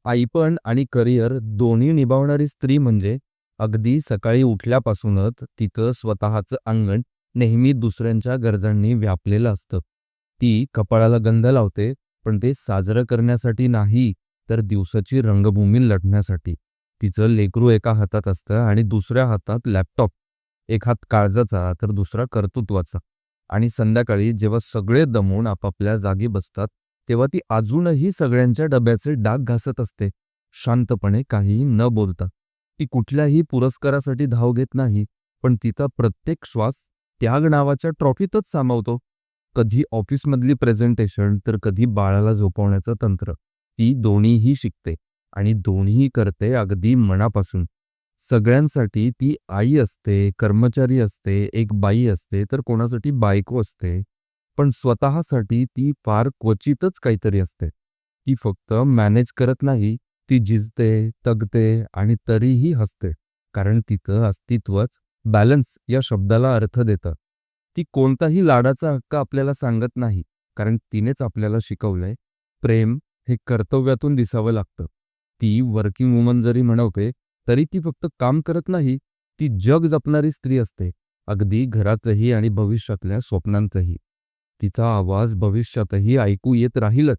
आईपण आणि करिअर दोन्ही निभावणारी स्त्री म्हणजे अगदी सकाळी उठल्यापासूनच तिचं स्वतःचं अंगण नेहमी दुसऱ्यांच्या गरजांनी व्यापलेलं असतं. ती कपाळाला गंध लावते, पण ते साजरं करण्यासाठी नाही, तर दिवसाची रंगभूमी लढण्यासाठी. तिचं लेकरू एका हातात असतं आणि दुसऱ्या हातात लॅपटॉप. एक हात काळजाचा तर दुसरा कर्तृत्वाचा. आणि संध्याकाळी जेव्हा सगळे दमून आपापल्या जागी बसतात, तेव्हा ती अजूनही सगळ्यांच्या डब्याचे डाग घासत असते, शांतपणे काहीही न बोलता. ती कुठल्याही पुरस्कारासाठी धाव घेत नाही, पण तिचा प्रत्येक श्वास त्याग नावाच्या ट्रॉफीतच सामावतो. कधी ऑफिसमधली प्रेझेंटेशन तर कधी बाळाला झोपवण्याचं तंत्र. ती दोन्हीही शिकते आणि दोन्हीही करते अगदी मनापासून. सगळ्यांसाठी ती आई असते, कर्मचारी असते, एक बाई असते, तर कोणासाठी बायको असते. पण स्वतःसाठी ती फार क्वचितच काहीतरी असते. ती फक्त मॅनेज करत नाही, ती झिजते, तगते आणि तरीही हसते. कारण तिचं अस्तित्वच बॅलन्स या शब्दाला अर्थ देतं. ती कोणताही लाडाचा हक्क आपल्याला सांगत नाही, कारण तिनेच आपल्याला शिकवलंय, प्रेम हे कर्तव्यातून दिसावं लागतं. ती वर्किंग वुमन जरी म्हणवते, तरी ती फक्त काम करत नाही, ती जग जपणारी स्त्री असते. अगदी घरातही आणि भविष्यातल्या स्वप्नांतही. तिचा आवाज भविष्यातही ऐकू येत राहीलच.